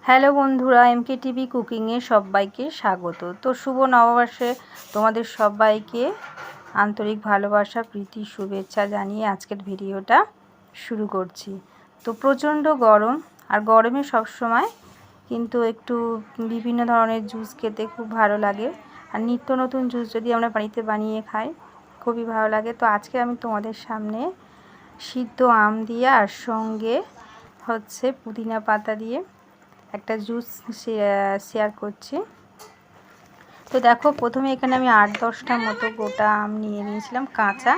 Hello বন্ধুরা, এমকেটিভি কুকিংয়ে সবাইকে স্বাগত। তো শুভ নববর্ষে তোমাদের সবাইকে আন্তরিক ভালোবাসা, প্রীতি, শুভেচ্ছা জানিয়ে আজকের ভিডিওটা শুরু করছি। তো প্রচণ্ড গরম, আর গরমে সবসময় কিন্তু একটু বিভিন্ন ধরনের জুস খেতে খুব ভালো লাগে। আর নিত্য নতুন জুস যদি আমরা বাড়িতে বানিয়ে খাই খুবই ভালো লাগে। তো আজকে আমি তোমাদের সামনে সিদ্ধ আম দিয়ে আর সঙ্গে হচ্ছে পুদিনা পাতা দিয়ে একটা জুস শেয়ার করছি। তো দেখো, প্রথমে এখানে আমি 8-10টা মতো গোটা আম নিয়ে নিয়েছিলাম, কাঁচা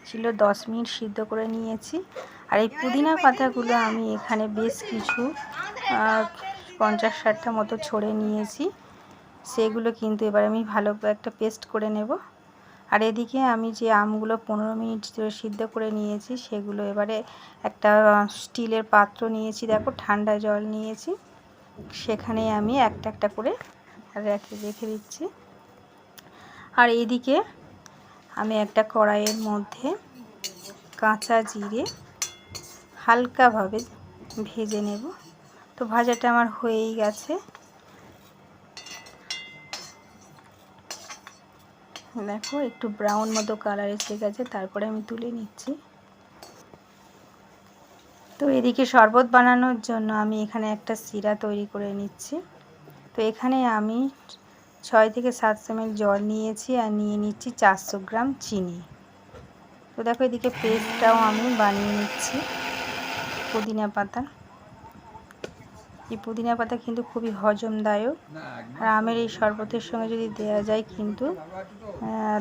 ছিল, 10 মিনিট সিদ্ধ করে নিয়েছি। আর এই পুদিনা পাতাগুলো আমি এখানে বেশ কিছু 50-60টা মতো ছড়ে নিয়েছি। সেগুলো কিন্তু এবার আমি ভালো একটা পেস্ট করে নেব। আর এদিকে আমি যে আমগুলো 15 মিনিট ধরে সিদ্ধ করে নিয়েছি সেগুলো এবারে একটা স্টিলের পাত্র নিয়েছি, দেখো ঠান্ডা জল নিয়েছি, সেখানে আমি একটা একটা করে রেখে দিচ্ছি। আর এদিকে আমি একটা কড়াইয়ের মধ্যে কাঁচা জিরে হালকাভাবে ভেজে নেব। তো ভাজাটা আমার হয়েই গেছে, দেখো একটু ব্রাউন মতো কালার এসে গেছে, তারপরে আমি তুলে নিচ্ছি। তো এদিকে শরবত বানানোর জন্য আমি এখানে একটা সিরা তৈরি করে নিচ্ছি। তো এখানে আমি 6 থেকে 7 ml জল নিয়েছি আর নিয়ে নিচ্ছি 400 গ্রাম চিনি। তো দেখো এদিকে পেস্টটাও আমি বানিয়ে নিচ্ছি পুদিনা পাতা। এই পুদিনা পাতা কিন্তু খুবই হজমদায়ক, আর আমের এই শরবতের সঙ্গে যদি দেওয়া যায় কিন্তু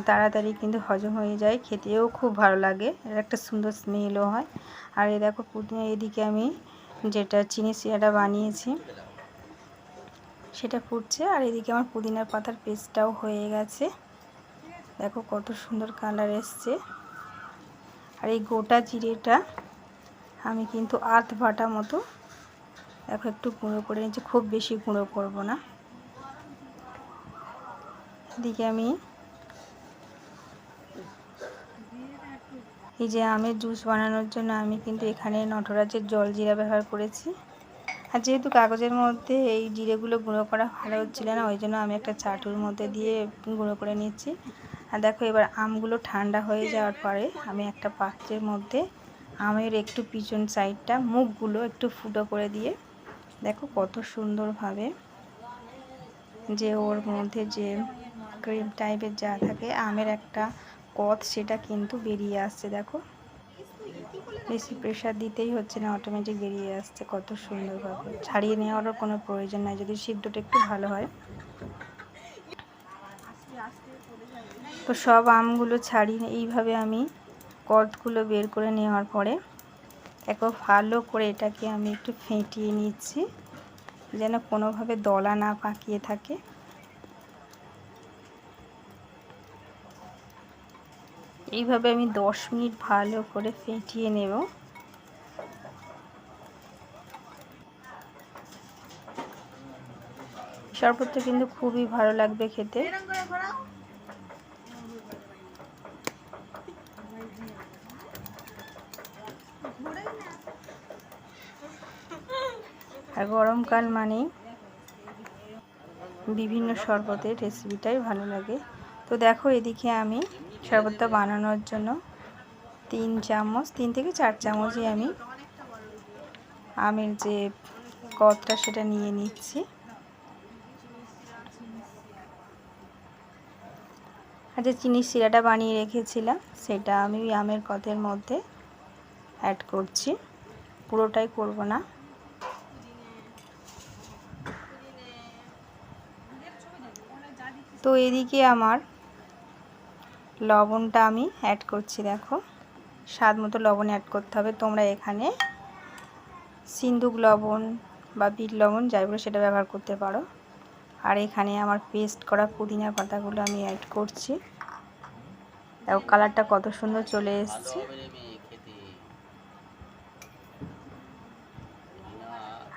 তাড়াতাড়ি কিন্তু হজম হয়ে যায়, খেতেও খুব ভালো লাগে, এর একটা সুন্দর স্মেলও হয়। আর এই দেখো পুদিনা, এদিকে আমি যেটা চিনি সিরাটা বানিয়েছি সেটা ফুটছে, আর এদিকে আমার পুদিনার পাতার পেস্টটাও হয়ে গেছে, দেখো কত সুন্দর কালার এসছে। আর এই গোটা জিরেটা আমি কিন্তু আধ বাটা মতো দেখো একটু গুঁড়ো করে নিচ্ছি, খুব বেশি গুঁড়ো করব না। এদিকে আমি এই যে আমের জুস বানানোর জন্য আমি কিন্তু এখানে নটরাজের জল জিরা ব্যবহার করেছি। আর যেহেতু কাগজের মধ্যে এই জিরেগুলো গুঁড়ো করা ভালো হচ্ছিল না, ওই জন্য আমি একটা চাটুর মধ্যে দিয়ে গুঁড়ো করে নিচ্ছি। আর দেখো এবার আমগুলো ঠান্ডা হয়ে যাওয়ার পরে আমি একটা পাত্রের মধ্যে আমের একটু পিছন সাইডটা মুখগুলো একটু ফুটো করে দিয়ে দেখো কত সুন্দরভাবে যে ওর মধ্যে যে ক্রিম টাইপের যা থাকে আমের একটা কদ, সেটা কিন্তু বেরিয়ে আসছে। দেখো বেশি প্রেশার দিতেই হচ্ছে না, অটোমেটিক বেরিয়ে আসছে কত সুন্দরভাবে, ছাড়িয়ে নেওয়ারও কোনো প্রয়োজন নাই যদি সিদ্ধটা একটু ভালো হয়। তো সব আমগুলো ছাড়িয়ে এইভাবে আমি কদগুলো বের করে নেওয়ার পরে দেখো ভালো করে এটাকে আমি একটু ফেটিয়ে নিচ্ছি যেন কোনোভাবে দলা না পাকিয়ে থাকে। এইভাবে আমি 10 মিনিট ভালো করে ফেটিয়ে নেব। শরবতটা কিন্তু খুবই ভালো লাগবে খেতে। আর গরমকাল মানেই বিভিন্ন শরবতের রেসিপিটাই ভালো লাগে। তো দেখো এদিকে আমি শরবতটা বানানোর জন্য 3 থেকে 4 চামচই আমি আমের যে কদটা সেটা নিয়ে নিচ্ছি। আর যে চিনির সিরাটা বানিয়ে রেখেছিলাম সেটা আমি আমের কদের মধ্যে অ্যাড করছি, পুরোটাই করব না। তো এদিকে আমার লবণটা আমি অ্যাড করছি, দেখো স্বাদ মতো লবণ অ্যাড করতে হবে। তোমরা এখানে সিন্দুক লবণ বা বিট লবণ যাই বলে সেটা ব্যবহার করতে পারো। আর এখানে আমার পেস্ট করা পুদিনা পাতাগুলো আমি অ্যাড করছি, দেখো কালারটা কত সুন্দর চলে এসেছে।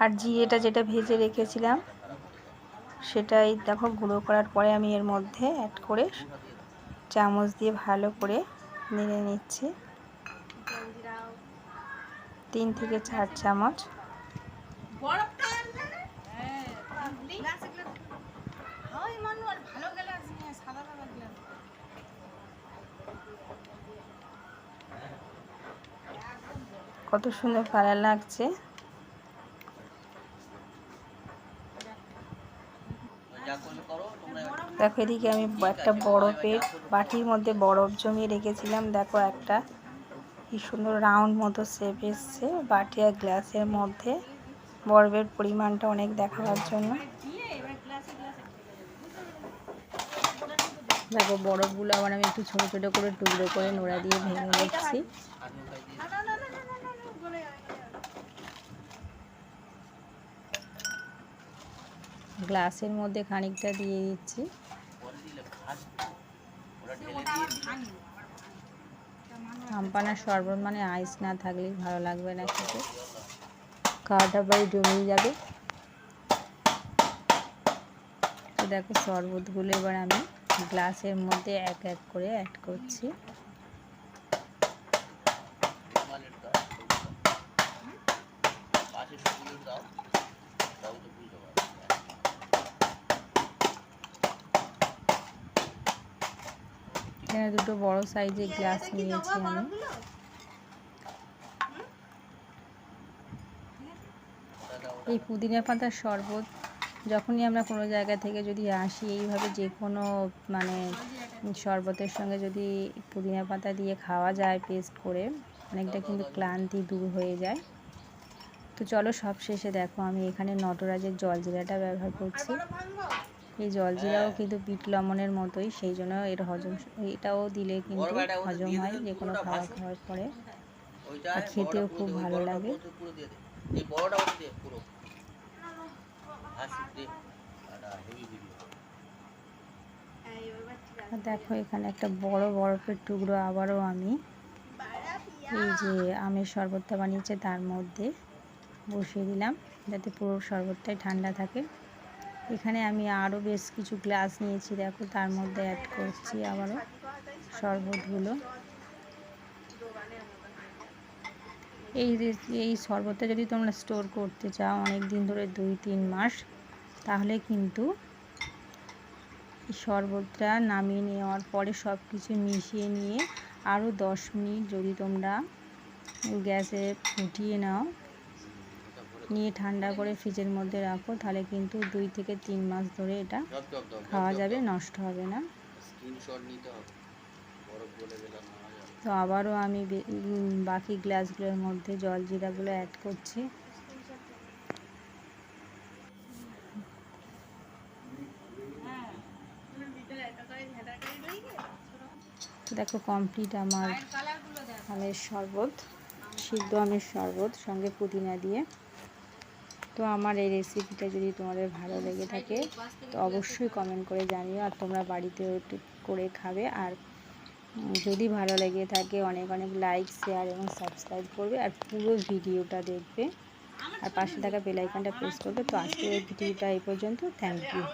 আর জিরেটা যেটা ভেজে রেখেছিলাম সেটাই দেখো গুঁড়ো করার পরে আমি এর মধ্যে অ্যাড করে চামচ দিয়ে ভালো করে নেড়ে নিচ্ছি, 3 থেকে 4 চামচ। কত সুন্দর কালার লাগছে। দেখো এদিকে আমি একটা বরফের বাটির মধ্যে বরফ জমিয়ে রেখেছিলাম। দেখো একটা কি সুন্দর রাউন্ড মতো শেপ এসছে বাটি আর গ্লাসের মধ্যে। বরফের পরিমাণটা অনেক দেখাবার জন্য। দেখো বরফগুলো আবার আমি একটু ছোটো ছোটো করে টুকরো করে নোড়া দিয়ে ভেঙে নিচ্ছি। গ্লাসের মধ্যে খানিকটা দিয়ে দিচ্ছি। আমপানার শরবত মানে আইস না থাকলেই ভালো লাগবে না খেতে, খাওয়াটা বাড়ি জমিয়ে যাবে। তো দেখো শরবতগুলো এবার আমি গ্লাসের মধ্যে এক এক করে অ্যাড করছি। এখানে দুটো বড় সাইজের গ্লাস নিয়েছি আমি। এই পুদিনা পাতার শরবত যখনই আমরা কোনো জায়গা থেকে যদি আসি, এইভাবে যে কোনো মানে শরবতের সঙ্গে যদি পুদিনা পাতা দিয়ে খাওয়া যায় পেস্ট করে, অনেকটা কিন্তু ক্লান্তি দূর হয়ে যায়। তো চলো সব শেষে দেখো আমি এখানে নটরাজের জলজিরাটা ব্যবহার করছি। এই জলজিরাও কিন্তু বিট লবণের মতোই, সেই জন্য এর এটাও দিলে কিন্তু হজম হয় যে কোনো খাওয়ার পরে, আর খেতেও খুব ভালো লাগে। দেখো এখানে একটা বড় বরফের টুকরো আবারও আমি এই যে আমের শরবতটা বানিয়েছে তার মধ্যে বসিয়ে দিলাম, যাতে পুরো শরবতটাই ঠান্ডা থাকে। এখানে আমি আরও বেশ কিছু গ্লাস নিয়েছি, দেখো তার মধ্যে অ্যাড করছি আবারও শরবতগুলো। এই শরবতটা যদি তোমরা স্টোর করতে চাও অনেক দিন ধরে 2-3 মাস, তাহলে কিন্তু শরবতটা নামিয়ে নেওয়ার পরে সব কিছু মিশিয়ে নিয়ে আরও 10 মিনিট যদি তোমরা গ্যাসে ফুটিয়ে নাও, নিয়ে ঠান্ডা করে ফ্রিজের মধ্যে রাখো, তাহলে কিন্তু 2 থেকে 3 মাস ধরে এটা খাওয়া যাবে, নষ্ট হবে না। তো আবারও আমি বাকি গ্লাসগুলোর মধ্যে জলজিরাগুলো অ্যাড করছি। দেখো কমপ্লিট আমার আমের শরবত, সিদ্ধ আমের শরবত সঙ্গে পুদিনা দিয়ে। তো আমার এই রেসিপিটা যদি তোমাদের ভালো লেগে থাকে তো অবশ্যই কমেন্ট করে জানিও, আর তোমরা বাড়িতেও করে খাবে। আর যদি ভালো লেগে থাকে অনেক অনেক লাইক, শেয়ার এবং সাবস্ক্রাইব করবে, আর পুরো ভিডিওটা দেখবে, আর পাশে থাকা বেল আইকনটা প্রেস করবে। তো আজকের এই ভিডিওটা এই পর্যন্ত। Thank you.